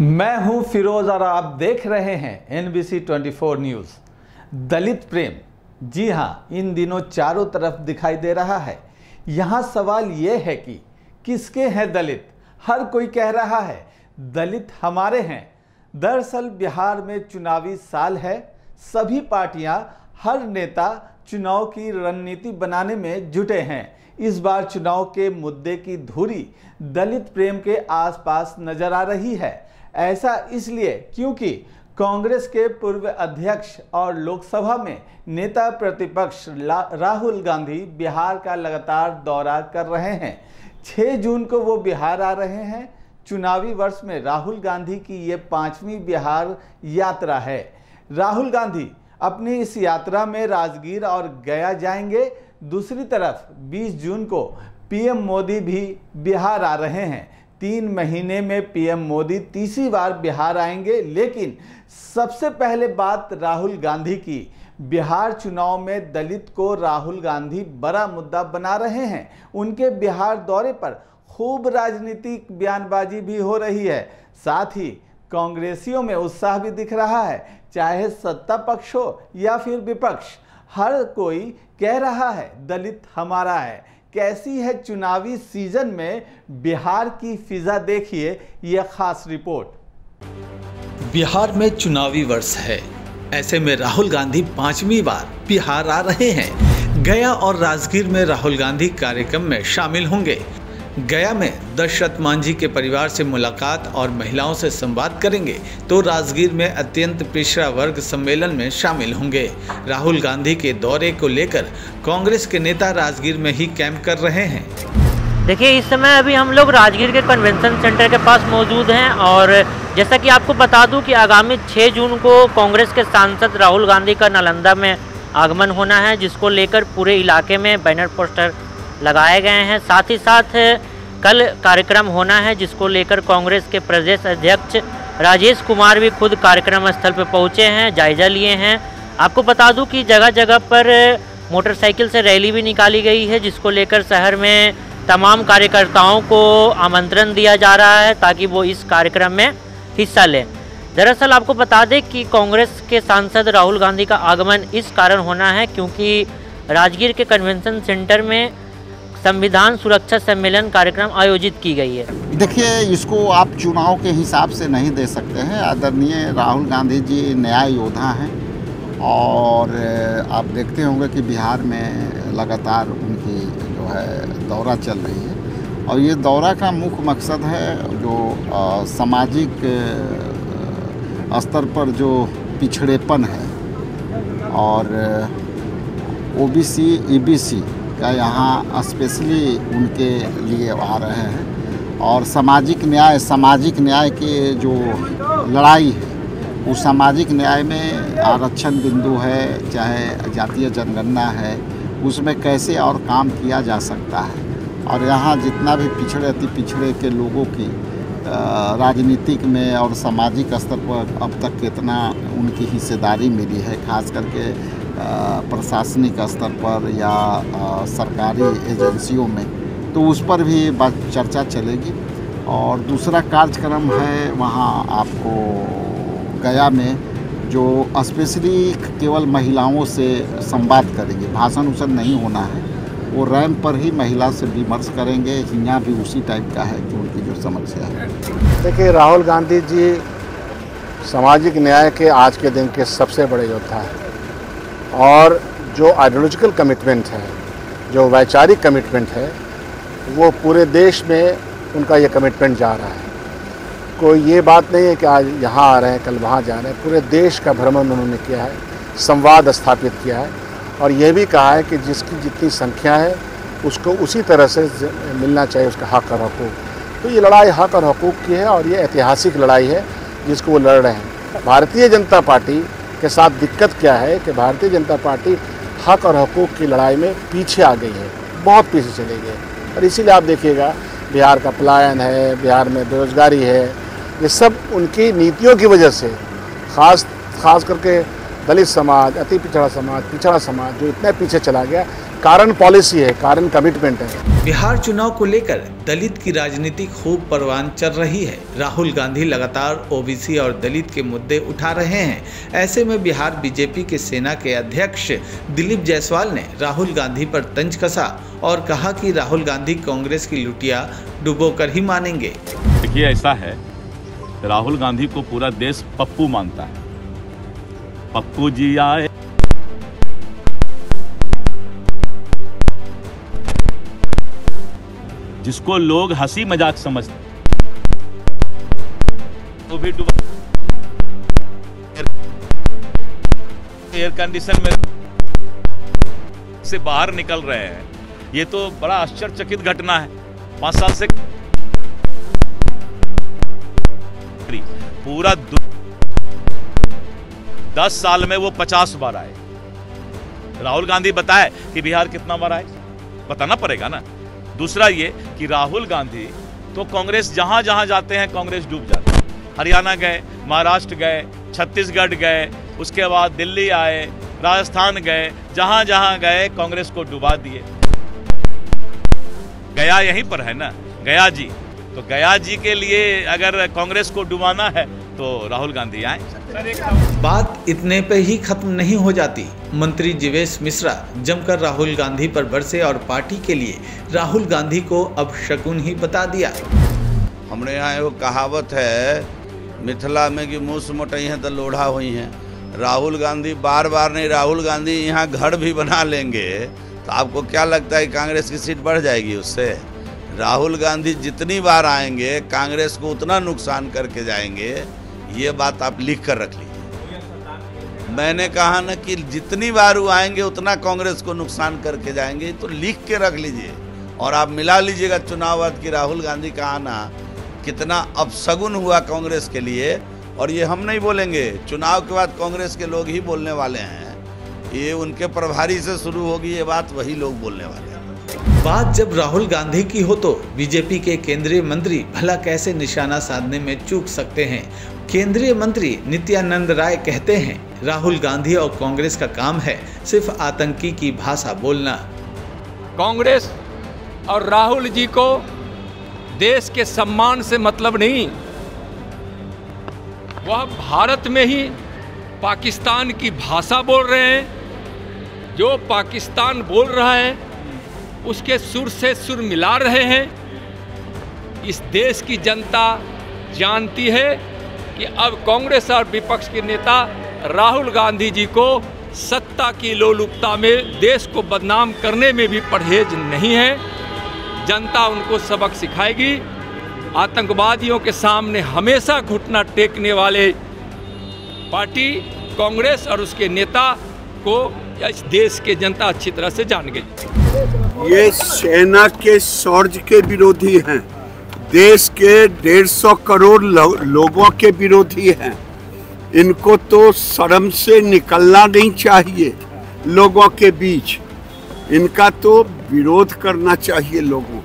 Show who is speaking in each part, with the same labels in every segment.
Speaker 1: मैं हूं फिरोज और आप देख रहे हैं NBC 24 न्यूज़। दलित प्रेम, जी हां, इन दिनों चारों तरफ दिखाई दे रहा है। यहां सवाल यह है कि किसके हैं दलित। हर कोई कह रहा है दलित हमारे हैं। दरअसल बिहार में चुनावी साल है। सभी पार्टियां, हर नेता चुनाव की रणनीति बनाने में जुटे हैं। इस बार चुनाव के मुद्दे की धुरी दलित प्रेम के आसपास नजर आ रही है। ऐसा इसलिए क्योंकि कांग्रेस के पूर्व अध्यक्ष और लोकसभा में नेता प्रतिपक्ष राहुल गांधी बिहार का लगातार दौरा कर रहे हैं। 6 जून को वो बिहार आ रहे हैं। चुनावी वर्ष में राहुल गांधी की ये 5वीं बिहार यात्रा है। राहुल गांधी अपनी इस यात्रा में राजगीर और गया जाएंगे। दूसरी तरफ 20 जून को पीएम मोदी भी बिहार आ रहे हैं। 3 महीने में पीएम मोदी तीसरी बार बिहार आएंगे। लेकिन सबसे पहले बात राहुल गांधी की। बिहार चुनाव में दलित को राहुल गांधी बड़ा मुद्दा बना रहे हैं। उनके बिहार दौरे पर खूब राजनीतिक बयानबाजी भी हो रही है। साथ ही कांग्रेसियों में उत्साह भी दिख रहा है। चाहे सत्ता पक्ष हो या फिर विपक्ष, हर कोई कह रहा है दलित हमारा है। कैसी है चुनावी सीजन में बिहार की फिजा, देखिए यह खास रिपोर्ट। बिहार में चुनावी वर्ष है। ऐसे में राहुल गांधी 5वीं बार बिहार आ रहे हैं। गया और राजगीर में राहुल गांधी कार्यक्रम में शामिल होंगे। गया में दशरथ मांझी के परिवार से मुलाकात और महिलाओं से संवाद करेंगे, तो राजगीर में अत्यंत पिछड़ा वर्ग सम्मेलन में शामिल होंगे। राहुल गांधी के दौरे को लेकर कांग्रेस के नेता राजगीर में ही कैंप कर रहे हैं।
Speaker 2: देखिए, इस समय अभी हम लोग राजगीर के कन्वेंशन सेंटर के पास मौजूद हैं और जैसा कि आपको बता दूं कि आगामी 6 जून को कांग्रेस के सांसद राहुल गांधी का नालंदा में आगमन होना है, जिसको लेकर पूरे इलाके में बैनर पोस्टर लगाए गए हैं। साथ ही साथ कल कार्यक्रम होना है, जिसको लेकर कांग्रेस के प्रदेश अध्यक्ष राजेश कुमार भी खुद कार्यक्रम स्थल पर पहुंचे हैं, जायजा लिए हैं। आपको बता दूं कि जगह जगह पर मोटरसाइकिल से रैली भी निकाली गई है, जिसको लेकर शहर में तमाम कार्यकर्ताओं को आमंत्रण दिया जा रहा है ताकि वो इस कार्यक्रम में हिस्सा लें। दरअसल आपको बता दें कि कांग्रेस के सांसद राहुल गांधी का आगमन इस कारण होना है क्योंकि राजगीर के कन्वेंशन सेंटर में संविधान सुरक्षा सम्मेलन कार्यक्रम आयोजित की गई है।
Speaker 3: देखिए, इसको आप चुनाव के हिसाब से नहीं दे सकते हैं। आदरणीय राहुल गांधी जी न्याय योद्धा हैं और आप देखते होंगे कि बिहार में लगातार उनकी जो है दौरा चल रही है और ये दौरा का मुख्य मकसद है जो सामाजिक स्तर पर जो पिछड़ेपन है और OBC EBC का यहाँ स्पेशली उनके लिए आ रहे हैं और सामाजिक न्याय के जो लड़ाई है, उस सामाजिक न्याय में आरक्षण बिंदु है, चाहे जातीय जनगणना है, उसमें कैसे और काम किया जा सकता है और यहाँ जितना भी पिछड़े अति पिछड़े के लोगों की राजनीतिक में और सामाजिक स्तर पर अब तक कितना उनकी हिस्सेदारी मिली है, खास करके प्रशासनिक स्तर पर या सरकारी एजेंसियों में, तो उस पर भी चर्चा चलेगी। और दूसरा कार्यक्रम है वहाँ आपको गया में जो स्पेशली केवल महिलाओं से संवाद करेंगे। भाषण उसन नहीं होना है, वो रैंप पर ही महिला से विमर्श करेंगे। यहाँ भी उसी टाइप का है कि उनकी जो समस्या है।
Speaker 4: देखिए, राहुल गांधी जी सामाजिक न्याय के आज के दिन के सबसे बड़े योद्धा हैं और जो आइडियोलॉजिकल कमिटमेंट है, जो वैचारिक कमिटमेंट है, वो पूरे देश में उनका ये कमिटमेंट जा रहा है। कोई ये बात नहीं है कि आज यहाँ आ रहे हैं कल वहाँ जा रहे हैं। पूरे देश का भ्रमण उन्होंने किया है, संवाद स्थापित किया है और ये भी कहा है कि जिसकी जितनी संख्या है उसको उसी तरह से मिलना चाहिए उसका हक और हकूक़। तो ये लड़ाई हक और हकूक़ की है और ये ऐतिहासिक लड़ाई है जिसको वो लड़ रहे हैं। भारतीय जनता पार्टी के साथ दिक्कत क्या है कि भारतीय जनता पार्टी हक और हकूक़ की लड़ाई में पीछे आ गई है, बहुत पीछे चली गई है और इसीलिए आप देखिएगा बिहार का पलायन है, बिहार में बेरोजगारी है। ये सब उनकी नीतियों की वजह से खास करके दलित समाज, अति पिछड़ा समाज जो इतना पीछे चला गया, कारण पॉलिसी है, कारण कमिटमेंट है।
Speaker 1: बिहार चुनाव को लेकर दलित की राजनीति खूब परवान चल रही है। राहुल गांधी लगातार ओबीसी और दलित के मुद्दे उठा रहे हैं। ऐसे में बिहार बीजेपी के सेना के अध्यक्ष दिलीप जायसवाल ने राहुल गांधी पर तंज कसा और कहा कि राहुल गांधी कांग्रेस की लुटिया डुबोकर ही मानेंगे।
Speaker 5: देखिए, ऐसा है, राहुल गांधी को पूरा देश पप्पू मानता है। पप्पू जी आए, जिसको लोग हंसी मजाक समझते, वो भी डूबा एयर कंडीशन में से बाहर निकल रहे हैं। ये तो बड़ा आश्चर्यचकित घटना है। 5 साल से पूरा 10 साल में वो 50 बार आए। राहुल गांधी बताए कि बिहार कितना बार आए, बताना पड़ेगा ना। दूसरा ये कि राहुल गांधी तो कांग्रेस जहां जहां जाते हैं कांग्रेस डूब जाती है। हरियाणा गए, महाराष्ट्र गए, छत्तीसगढ़ गए, उसके बाद दिल्ली आए, राजस्थान गए, जहां जहां गए कांग्रेस को डुबा दिए। गया यहीं पर है ना, गया जी। तो गया जी के लिए अगर कांग्रेस को डुबाना है तो राहुल गांधी आए।
Speaker 1: बात इतने पे ही खत्म नहीं हो जाती। मंत्री जीवेश मिश्रा जमकर राहुल गांधी पर बरसे और पार्टी के लिए राहुल गांधी को अब शकुन ही बता दिया।
Speaker 6: हमने यहाँ वो कहावत है मिथिला में कि मुँह मोटई हैं तो लोढ़ा हुई हैं। राहुल गांधी बार बार नहीं, राहुल गांधी यहाँ घर भी बना लेंगे तो आपको क्या लगता है कांग्रेस की सीट बढ़ जाएगी उससे? राहुल गांधी जितनी बार आएंगे कांग्रेस को उतना नुकसान करके जाएंगे। ये बात आप लिख कर रख लीजिए। मैंने कहा ना कि जितनी बार वो आएंगे उतना कांग्रेस को नुकसान करके जाएंगे, तो लिख के रख लीजिए और आप मिला लीजिएगा चुनाव बाद कि राहुल गांधी का आना कितना अपशगुन हुआ कांग्रेस के लिए। और ये हम नहीं बोलेंगे, चुनाव के बाद कांग्रेस के लोग ही बोलने वाले हैं। ये उनके प्रभारी से शुरू होगी ये बात, वही लोग बोलने वाले हैं।
Speaker 1: बात जब राहुल गांधी की हो तो बीजेपी के केंद्रीय मंत्री भला कैसे निशाना साधने में चूक सकते हैं। केंद्रीय मंत्री नित्यानंद राय कहते हैं राहुल गांधी और कांग्रेस का काम है सिर्फ आतंकी की भाषा बोलना।
Speaker 7: कांग्रेस और राहुल जी को देश के सम्मान से मतलब नहीं, वह भारत में ही पाकिस्तान की भाषा बोल रहे हैं। जो पाकिस्तान बोल रहा है उसके सुर से सुर मिला रहे हैं। इस देश की जनता जानती है कि अब कांग्रेस और विपक्ष के नेता राहुल गांधी जी को सत्ता की लोलुपता में देश को बदनाम करने में भी परहेज नहीं है। जनता उनको सबक सिखाएगी। आतंकवादियों के सामने हमेशा घुटना टेकने वाले पार्टी कांग्रेस और उसके नेता को इस देश के जनता अच्छी तरह से जान गई।
Speaker 8: ये सेना के शौर्य के विरोधी हैं, देश के 150 करोड़ लोगों के विरोधी हैं। इनको तो शर्म से निकलना नहीं चाहिए लोगों के बीच, इनका तो विरोध करना चाहिए लोगों।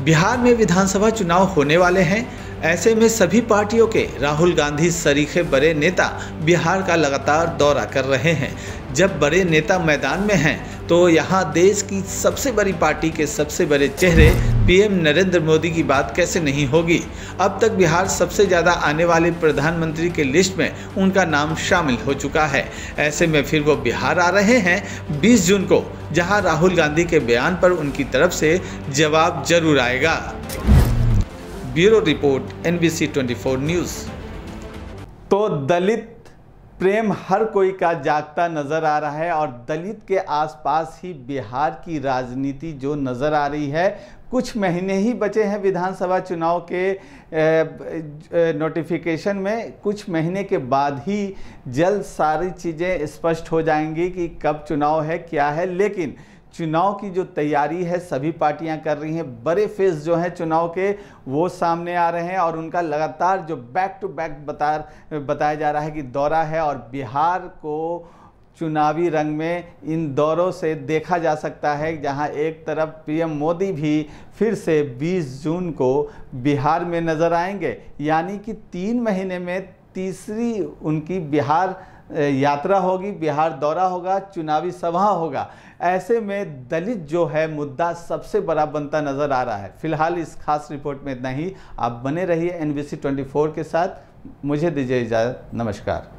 Speaker 1: बिहार में विधानसभा चुनाव होने वाले हैं। ऐसे में सभी पार्टियों के राहुल गांधी सरीखे बड़े नेता बिहार का लगातार दौरा कर रहे हैं। जब बड़े नेता मैदान में हैं तो यहाँ देश की सबसे बड़ी पार्टी के सबसे बड़े चेहरे पीएम नरेंद्र मोदी की बात कैसे नहीं होगी। अब तक बिहार सबसे ज़्यादा आने वाले प्रधानमंत्री के लिस्ट में उनका नाम शामिल हो चुका है। ऐसे में फिर वो बिहार आ रहे हैं 20 जून को, जहाँ राहुल गांधी के बयान पर उनकी तरफ से जवाब जरूर आएगा। Bureau report NBC 24 news. तो दलित प्रेम हर कोई का जागता नजर आ रहा है और दलित के आसपास ही बिहार की राजनीति जो नजर आ रही है। कुछ महीने ही बचे हैं विधानसभा चुनाव के नोटिफिकेशन में। कुछ महीने के बाद ही जल्द सारी चीज़ें स्पष्ट हो जाएंगी कि कब चुनाव है, क्या है। लेकिन चुनाव की जो तैयारी है सभी पार्टियां कर रही हैं। बड़े फेज जो हैं चुनाव के वो सामने आ रहे हैं और उनका लगातार जो बैक टू बैक बताया जा रहा है कि दौरा है और बिहार को चुनावी रंग में इन दौरों से देखा जा सकता है, जहां एक तरफ पीएम मोदी भी फिर से 20 जून को बिहार में नज़र आएंगे। यानी कि 3 महीने में तीसरी उनकी बिहार यात्रा होगी, बिहार दौरा होगा, चुनावी सभा होगा। ऐसे में दलित जो है मुद्दा सबसे बड़ा बनता नजर आ रहा है। फिलहाल इस खास रिपोर्ट में इतना ही। आप बने रहिए NBC 24 के साथ। मुझे दीजिए इजाज़त। नमस्कार।